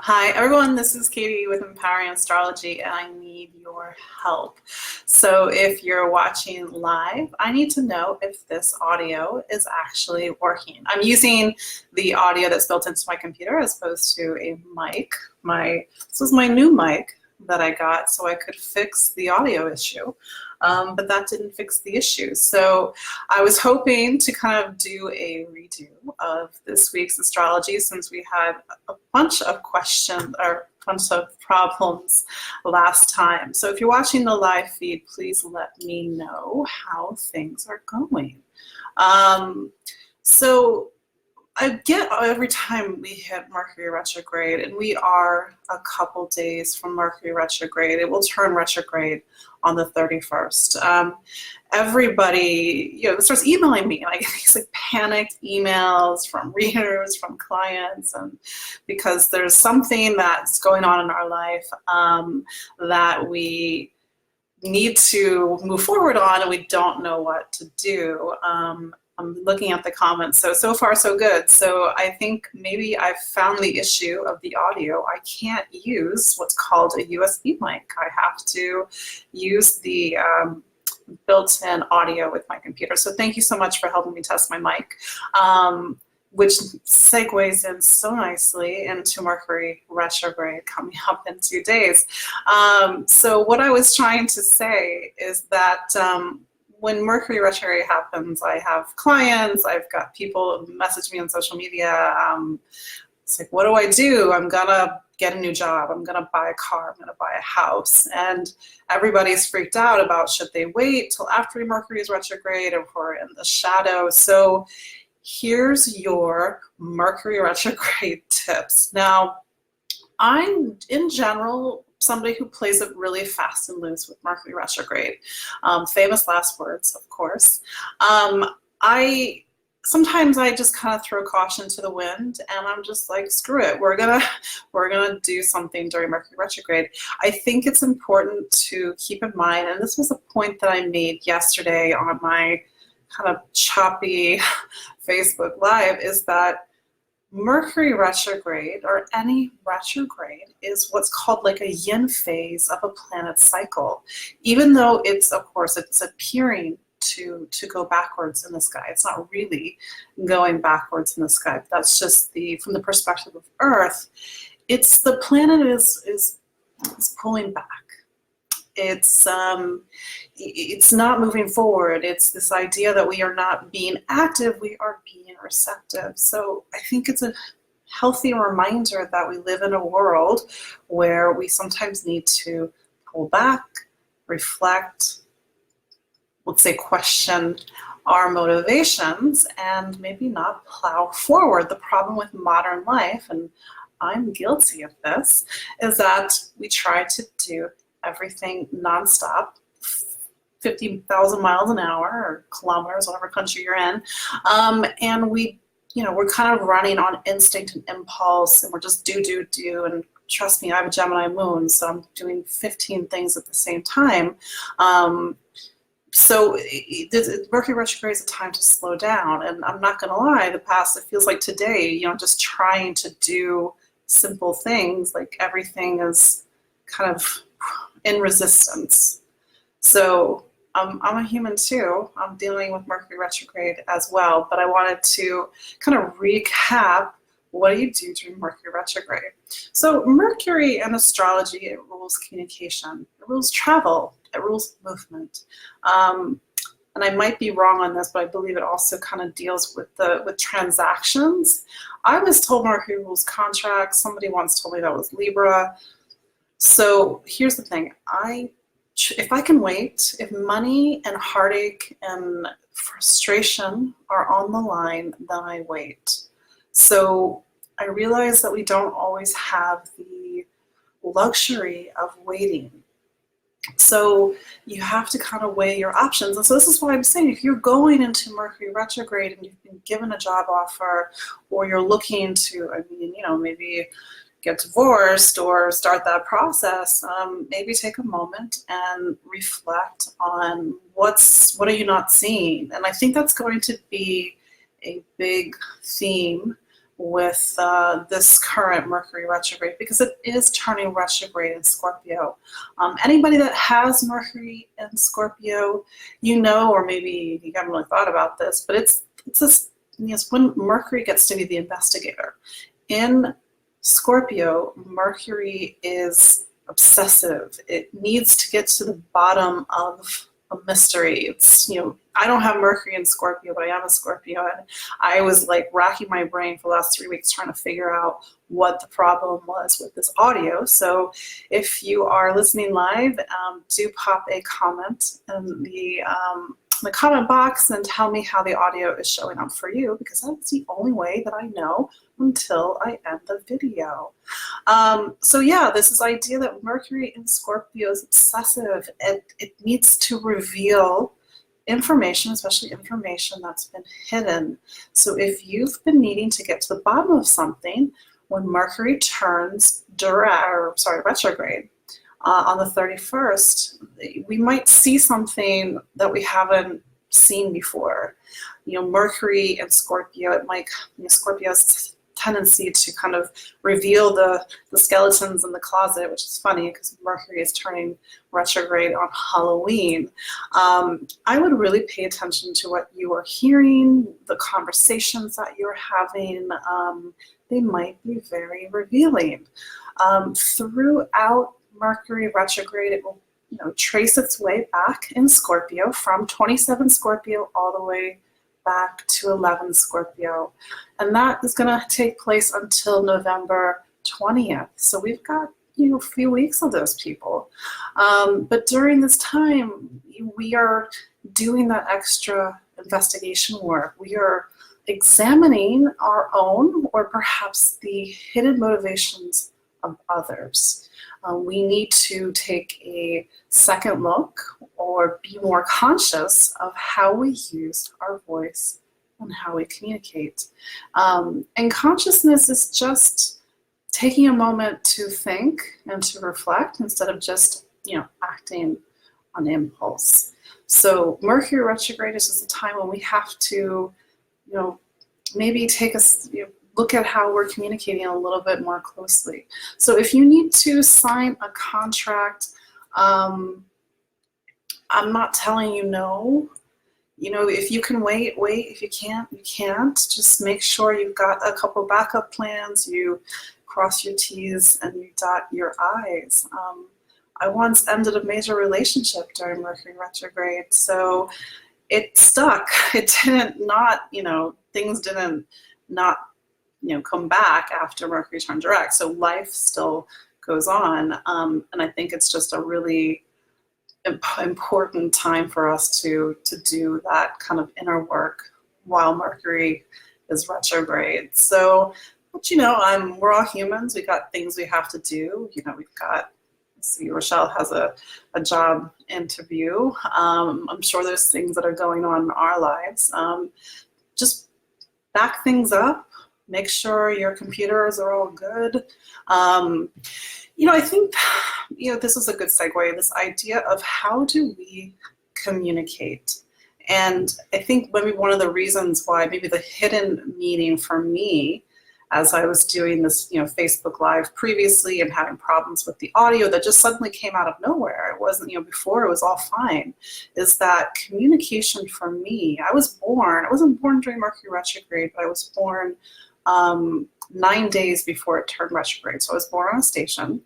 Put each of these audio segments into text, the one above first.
Hi everyone, this is Katie with Empowering Astrology and I need your help. So if you're watching live, I need to know if this audio is actually working. I'm using the audio that's built into my computer as opposed to a mic. This is my new mic that I got so I could fix the audio issue. But that didn't fix the issue. So I was hoping to kind of do a redo of this week's astrology since we had a bunch of questions or a bunch of problems last time. So if you're watching the live feed, please let me know how things are going. So I get every time we hit Mercury retrograde, and we are a couple days from Mercury retrograde. It will turn retrograde on the 31st. Everybody, starts emailing me, and I get these like panicked emails from readers, from clients, and because there's something that's going on in our life that we need to move forward on, and we don't know what to do. I'm looking at the comments, so far so good. So I think maybe I've found the issue of the audio. I can't use what's called a USB mic. I have to use the built-in audio with my computer. So thank you so much for helping me test my mic, which segues in so nicely into Mercury retrograde coming up in 2 days. So what I was trying to say is that when Mercury retrograde happens, I have clients, I've got people message me on social media. It's like, what do I do? I'm gonna get a new job. I'm gonna buy a car. I'm gonna buy a house. And everybody's freaked out about should they wait till after Mercury is retrograde or if we're in the shadow. So here's your Mercury retrograde tips. Now, I'm in general somebody who plays it really fast and loose with Mercury retrograde. Famous last words, of course. Sometimes I just kind of throw caution to the wind, and I'm just like, screw it. We're gonna do something during Mercury retrograde. I think it's important to keep in mind, and this was a point that I made yesterday on my kind of choppy Facebook Live, is that Mercury retrograde, or any retrograde, is what's called like a yin phase of a planet's cycle. Even though it's, of course, it's appearing to go backwards in the sky. It's not really going backwards in the sky. That's just from the perspective of Earth. It's the planet is pulling back. It's not moving forward. It's this idea that we are not being active, we are being receptive. So I think it's a healthy reminder that we live in a world where we sometimes need to pull back, reflect, let's say question our motivations, and maybe not plow forward. The problem with modern life, and I'm guilty of this, is that we try to do everything nonstop, 50,000 miles an hour or kilometers, whatever country you're in, and we're kind of running on instinct and impulse, and we're just do. And trust me, I have a Gemini moon, so I'm doing 15 things at the same time. So Mercury retrograde is a time to slow down, and I'm not going to lie, it feels like today, just trying to do simple things, like everything is kind of in resistance. So I'm a human too. I'm dealing with Mercury retrograde as well, but I wanted to kind of recap, what do you do during Mercury retrograde? So Mercury in astrology, it rules communication, it rules travel, it rules movement. And I might be wrong on this, but I believe it also kind of deals with transactions. I was told Mercury rules contracts. Somebody once told me that was Libra. So here's the thing, if I can wait, if money and heartache and frustration are on the line, then I wait. So I realize that we don't always have the luxury of waiting. So you have to kind of weigh your options. And so this is why I'm saying, if you're going into Mercury retrograde and you've been given a job offer, or you're looking to, maybe get divorced or start that process, maybe take a moment and reflect on what are you not seeing. And I think that's going to be a big theme with this current Mercury retrograde, because it is turning retrograde in Scorpio. Anybody that has Mercury in Scorpio, you know, or maybe you haven't really thought about this, but it's when Mercury gets to be the investigator. In Scorpio, Mercury is obsessive. It needs to get to the bottom of a mystery. It's, I don't have Mercury in Scorpio, but I am a Scorpio, and I was like racking my brain for the last 3 weeks trying to figure out what the problem was with this audio. So if you are listening live, do pop a comment in the comment box and tell me how the audio is showing up for you, because that's the only way that I know until I end the video. So yeah, this is idea that Mercury in Scorpio is obsessive. It needs to reveal information, especially information that's been hidden. So if you've been needing to get to the bottom of something, when Mercury turns retrograde on the 31st, we might see something that we haven't seen before. Mercury and Scorpio, Scorpio's tendency to kind of reveal the skeletons in the closet, which is funny because Mercury is turning retrograde on Halloween. I would really pay attention to what you are hearing, the conversations that you're having. They might be very revealing. Throughout Mercury retrograde, it will trace its way back in Scorpio from 27 Scorpio all the way back to 11 Scorpio. And that is going to take place until November 20th. So we've got a few weeks of those people. But during this time, we are doing that extra investigation work. We are examining our own or perhaps the hidden motivations of others. We need to take a second look or be more conscious of how we use our voice and how we communicate. And consciousness is just taking a moment to think and to reflect instead of just, acting on impulse. So Mercury retrograde is just a time when we have to, maybe take a look at how we're communicating a little bit more closely. So if you need to sign a contract, I'm not telling you no. If you can wait. If you can't, you can't. Just make sure you've got a couple backup plans. You cross your T's and you dot your I's. I once ended a major relationship during Mercury retrograde, so it stuck. It didn't not, things didn't not come back after Mercury turned direct. So life still goes on. And I think it's just a really important time for us to do that kind of inner work while Mercury is retrograde. So, but we're all humans. We got things we have to do. We've got, see, Rochelle has a job interview. I'm sure there's things that are going on in our lives. Just back things up. Make sure your computers are all good. I think, this is a good segue, this idea of how do we communicate? And I think maybe one of the reasons why, maybe the hidden meaning for me, as I was doing this, Facebook Live previously and having problems with the audio that just suddenly came out of nowhere. It wasn't, before it was all fine, is that communication for me, I wasn't born during Mercury retrograde, but I was born 9 days before it turned retrograde. So I was born on a station,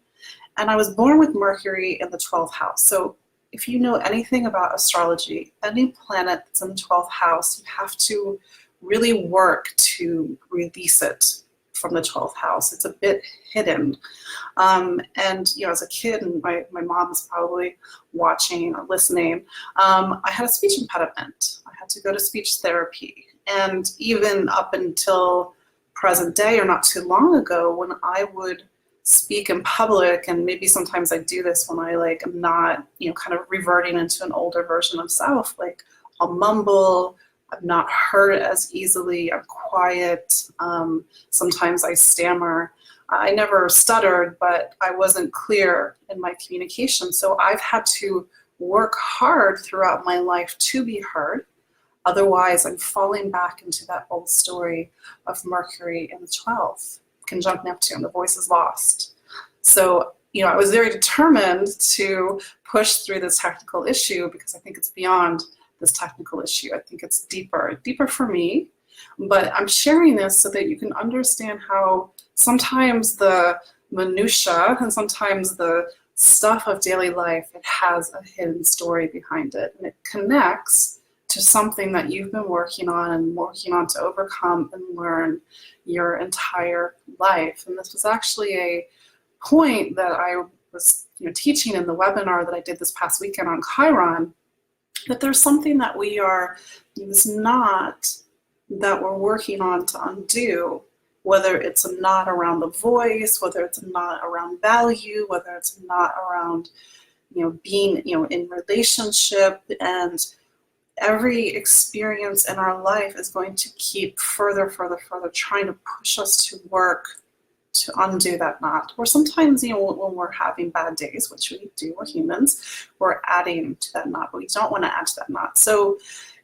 and I was born with Mercury in the 12th house. So if you know anything about astrology, any planet that's in the 12th house, you have to really work to release it from the 12th house. It's a bit hidden. And, as a kid, and my mom's probably watching or listening, I had a speech impediment. I had to go to speech therapy. And even up until present day, or not too long ago, when I would speak in public, and maybe sometimes I do this when I am not, kind of reverting into an older version of self, I'll mumble, I'm not heard as easily, I'm quiet, sometimes I stammer. I never stuttered, but I wasn't clear in my communication. So I've had to work hard throughout my life to be heard. Otherwise, I'm falling back into that old story of Mercury in the 12th, conjunct Neptune, the voice is lost. So, I was very determined to push through this technical issue because I think it's beyond this technical issue. I think it's deeper for me. But I'm sharing this so that you can understand how sometimes the minutia and sometimes the stuff of daily life, it has a hidden story behind it, and it connects to something that you've been working on to overcome and learn your entire life. And this was actually a point that I was teaching in the webinar that I did this past weekend on Chiron, that there's something that we are, this knot that we're working on to undo, whether it's a knot around the voice, whether it's a knot around value, whether it's a knot around being in relationship. And every experience in our life is going to keep further trying to push us to work to undo that knot. Or sometimes, when we're having bad days, which we do, we're humans, we're adding to that knot, but we don't want to add to that knot. So,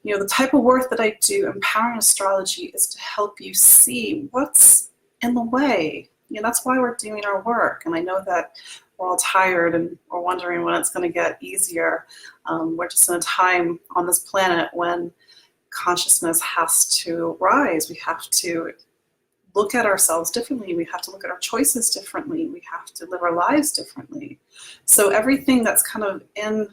the type of work that I do, Empowering Astrology, is to help you see what's in the way. That's why we're doing our work. And I know that we're all tired and we're wondering when it's going to get easier. We're just in a time on this planet when consciousness has to rise. We have to look at ourselves differently. We have to look at our choices differently. We have to live our lives differently. So everything that's kind of in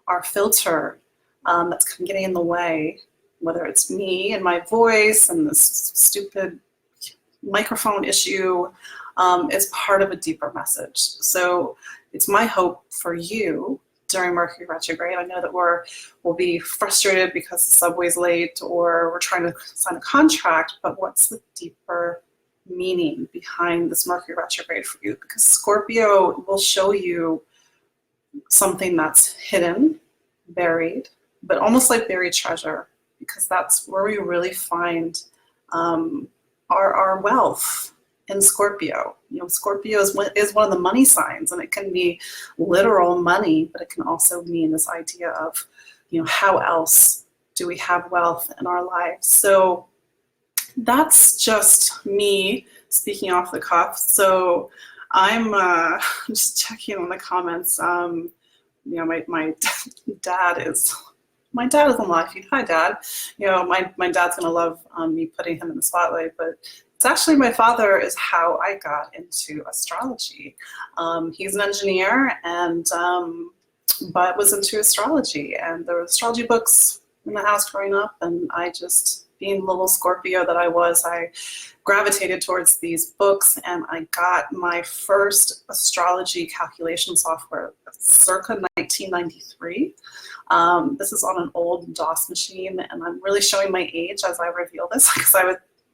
our filter, that's kind of getting in the way, whether it's me and my voice and this stupid microphone issue, is part of a deeper message. So it's my hope for you during Mercury retrograde. I know that we'll be frustrated because the subway's late or we're trying to sign a contract, but what's the deeper meaning behind this Mercury retrograde for you? Because Scorpio will show you something that's hidden, buried, but almost like buried treasure, because that's where we really find our wealth in Scorpio. Scorpio is one of the money signs, and it can be literal money, but it can also mean this idea of, how else do we have wealth in our lives? So that's just me speaking off the cuff. So I'm just checking on the comments. My dad is in life. Hi, Dad. My dad's gonna love me putting him in the spotlight, but it's actually my father is how I got into astrology. He's an engineer and but was into astrology, and there were astrology books in the house growing up, and I just, being the little Scorpio that I was, I gravitated towards these books, and I got my first astrology calculation software circa 1993. This is on an old DOS machine, and I'm really showing my age as I reveal this, because I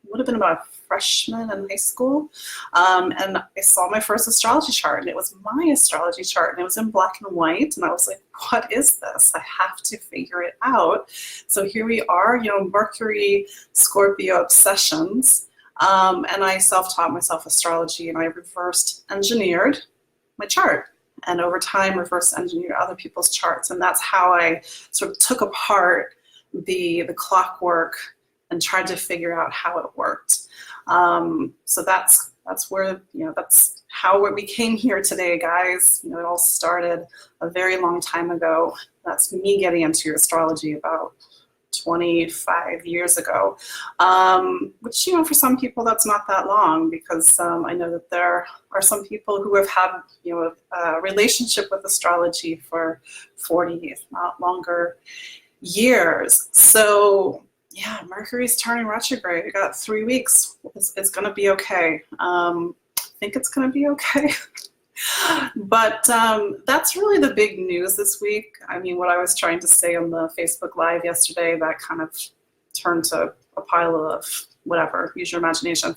would have been about a freshman in high school, and I saw my first astrology chart, and it was my astrology chart, and it was in black and white, and I was like, what is this? I have to figure it out. So here we are, Mercury Scorpio obsessions, and I self-taught myself astrology, and I reversed engineered my chart, and over time reverse engineered other people's charts, and that's how I sort of took apart the clockwork and tried to figure out how it worked. So that's where, that's how we came here today, guys. It all started a very long time ago. That's me getting into astrology about 25 years ago, which, for some people that's not that long, because I know that there are some people who have had, a relationship with astrology for 40, if not longer, years. So yeah, Mercury's turning retrograde. We got 3 weeks. It's going to be okay. I think it's going to be okay. But that's really the big news this week. I mean, what I was trying to say on the Facebook Live yesterday, that kind of turned to a pile of whatever, use your imagination,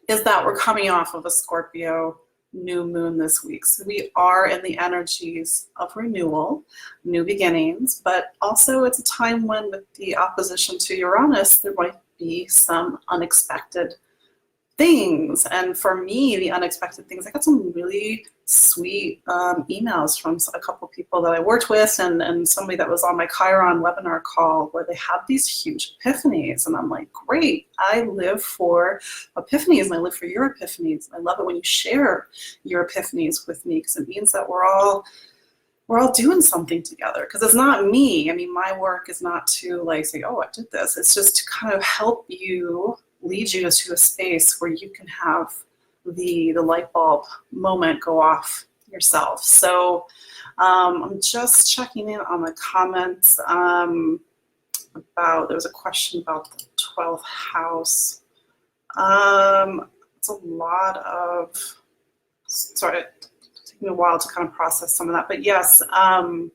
is that we're coming off of a Scorpio new moon this week. So we are in the energies of renewal, new beginnings, but also it's a time when, with the opposition to Uranus, there might be some unexpected things. And for me, the unexpected things, I got some really sweet emails from a couple people that I worked with, and somebody that was on my Chiron webinar call, where they had these huge epiphanies. And I'm like, great, I live for epiphanies, and I live for your epiphanies. I love it when you share your epiphanies with me, because it means that we're all doing something together. Because it's not me. I mean, my work is not to like say, oh, I did this. It's just to kind of help you, lead you to a space where you can have the light bulb moment go off yourself. So I'm just checking in on the comments there was a question about the 12th house. It's a lot of, sorry, it's taking me a while to kind of process some of that, but yes, I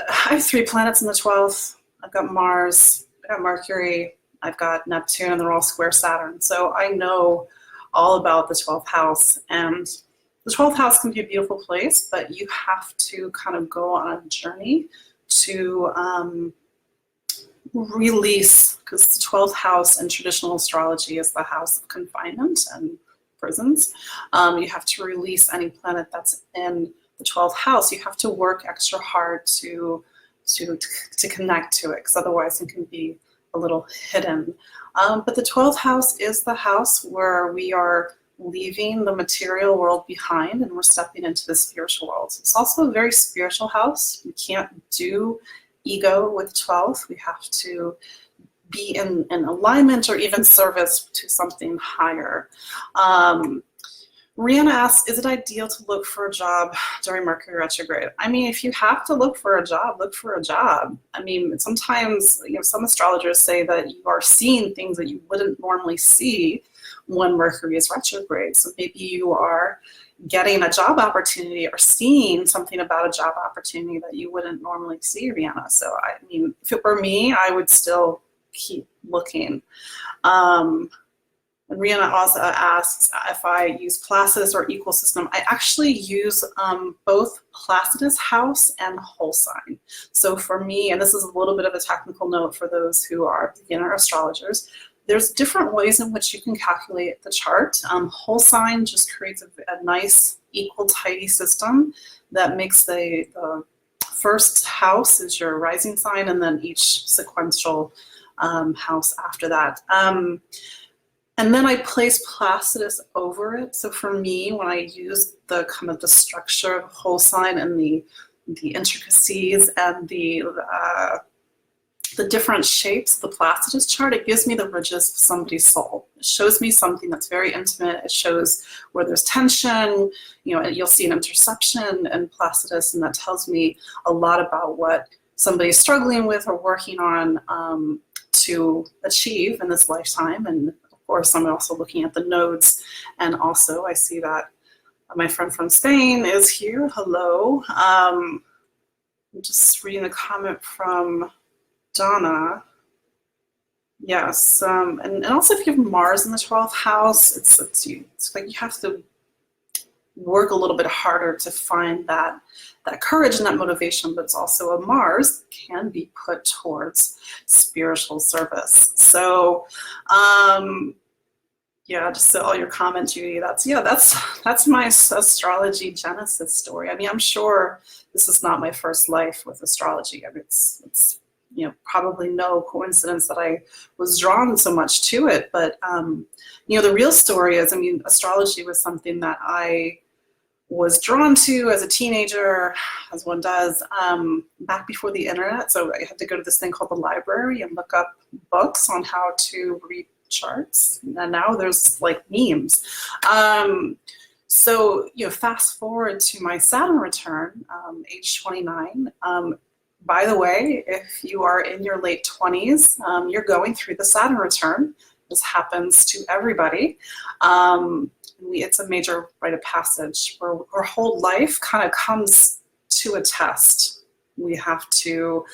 have 3 planets in the 12th. I've got Mars, I've got Mercury, I've got Neptune, and they're all square Saturn. So I know all about the 12th house. And the 12th house can be a beautiful place, but you have to kind of go on a journey to release, because the 12th house in traditional astrology is the house of confinement and prisons. You have to release any planet that's in the 12th house. You have to work extra hard to connect to it, because otherwise it can be a little hidden. But the 12th house is the house where we are leaving the material world behind and we're stepping into the spiritual world. It's also a very spiritual house. We can't do ego with 12th. We have to be in alignment or even service to something higher. Rihanna asks, is it ideal to look for a job during Mercury retrograde? I mean, if you have to look for a job, look for a job. I mean, sometimes, some astrologers say that you are seeing things that you wouldn't normally see when Mercury is retrograde. So maybe you are getting a job opportunity or seeing something about a job opportunity that you wouldn't normally see, Rihanna. So, I mean, if it were me, I would still keep looking. And Rihanna also asks if I use Placidus or equal system. I actually use both Placidus house and whole sign. So for me, and this is a little bit of a technical note for those who are beginner astrologers, there's different ways in which you can calculate the chart. Whole sign just creates a nice, equal, tidy system that makes the first house is your rising sign, and then each sequential house after that. And then I place Placidus over it. So for me, when I use the kind of the structure of whole sign and the intricacies and the different shapes of the Placidus chart, it gives me the ridges of somebody's soul. It shows me something that's very intimate. It shows where there's tension. You'll see an interception in Placidus, and that tells me a lot about what somebody's struggling with or working on to achieve in this lifetime. And of course, I'm also looking at the nodes, and also I see that my friend from Spain is here. Hello. I'm just reading a comment from Donna. Yes, and also if you have Mars in the 12th house, it's like you have to work a little bit harder to find that courage and that motivation, but it's also a Mars that can be put towards spiritual service. So yeah, just so all your comment, Judy, that's my astrology genesis story. I mean, I'm sure this is not my first life with astrology. I mean, it's probably no coincidence that I was drawn so much to it, but the real story is, I mean, astrology was something that I was drawn to as a teenager, as one does, back before the internet. So I had to go to this thing called the library and look up books on how to read charts, and now there's like memes. So fast forward to my Saturn return, age 29. By the way, if you are in your late 20s, you're going through the Saturn return. This happens to everybody. It's a major rite of passage where our whole life kind of comes to a test. We have to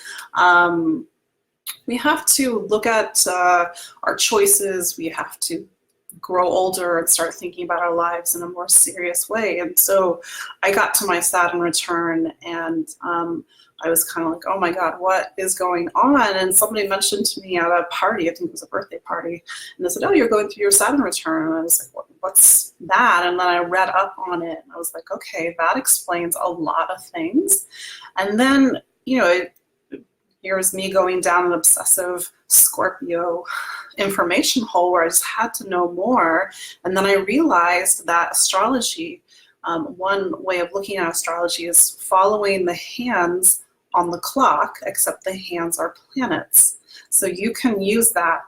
look at our choices. We have to grow older and start thinking about our lives in a more serious way. And so I got to my Saturn return, and I was kind of like, oh my God, what is going on? And somebody mentioned to me at a party, I think it was a birthday party, and they said, oh, you're going through your Saturn return. And I was like, what's that? And then I read up on it, and I was like, okay, that explains a lot of things. And then, here's me going down an obsessive Scorpio information hole where I just had to know more. And then I realized that astrology, one way of looking at astrology is following the hands on the clock, except the hands are planets. So you can use that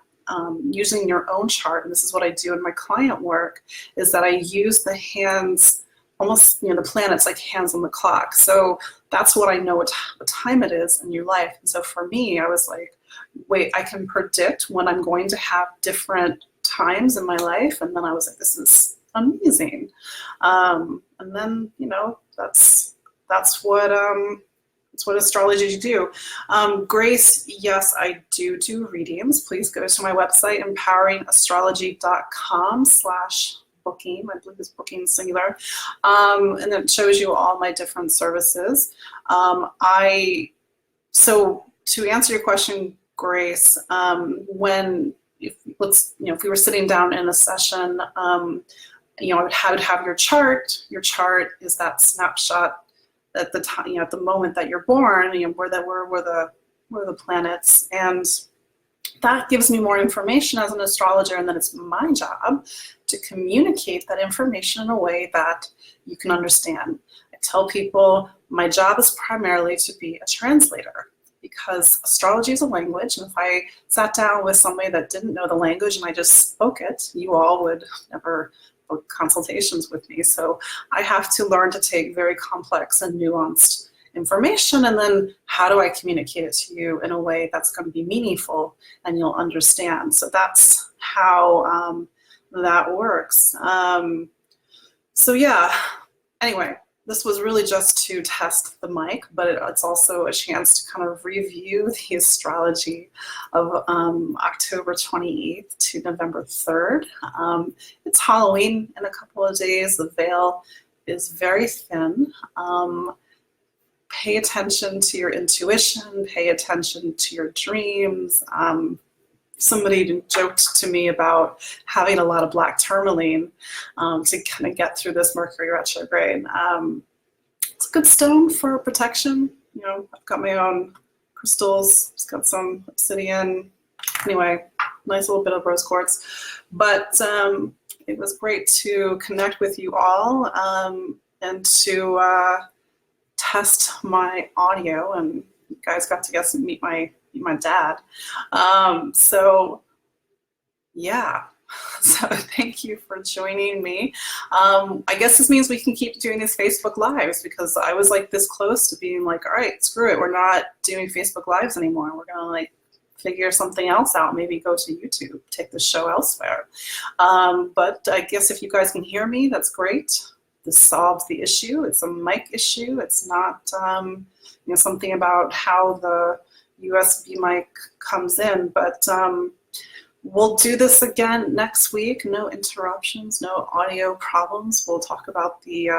using your own chart. And this is what I do in my client work, is that I use the hands, almost, the planets like hands on the clock. So that's what I know what time it is in your life. And so for me, I was like, wait, I can predict when I'm going to have different times in my life. And then I was like, this is amazing. And then, that's what astrology do. Grace, yes, I do readings. Please go to my website, empoweringastrology.com/booking. I believe it's booking singular. And it shows you all my different services. So to answer your question, Grace, if we were sitting down in a session, I would have your chart. Your chart is that snapshot at the time, at the moment that you're born, where the planets, and that gives me more information as an astrologer, and then it's my job to communicate that information in a way that you can understand. I tell people my job is primarily to be a translator, because astrology is a language, and if I sat down with somebody that didn't know the language and I just spoke it, you all would never book consultations with me. So I have to learn to take very complex and nuanced information, and then how do I communicate it to you in a way that's going to be meaningful and you'll understand. So that's how that works. So yeah, anyway, this was really just to test the mic, but it's also a chance to kind of review the astrology of October 28th to November 3rd. It's Halloween in a couple of days. The veil is very thin. Pay attention to your intuition, pay attention to your dreams. Somebody joked to me about having a lot of black tourmaline to kind of get through this Mercury retrograde. It's a good stone for protection. I've got my own crystals. It's got some obsidian. Anyway, nice little bit of rose quartz. But it was great to connect with you all and to test my audio, and you guys got to meet my dad. So yeah, so thank you for joining me. I guess this means we can keep doing these Facebook Lives, because I was like this close to being like, all right, screw it, we're not doing Facebook Lives anymore. We're gonna like figure something else out, maybe go to YouTube, take the show elsewhere. But I guess if you guys can hear me, that's great. This solves the issue. It's a mic issue. It's not something about how the USB mic comes in, but we'll do this again next week. No interruptions, no audio problems. We'll talk about the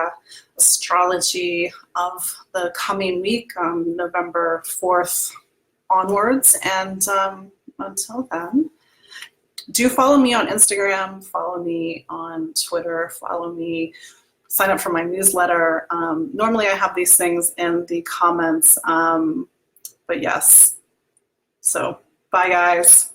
astrology of the coming week, November 4th onwards. And until then, do follow me on Instagram, follow me on Twitter, follow me, sign up for my newsletter. Normally I have these things in the comments, but yes. So bye guys.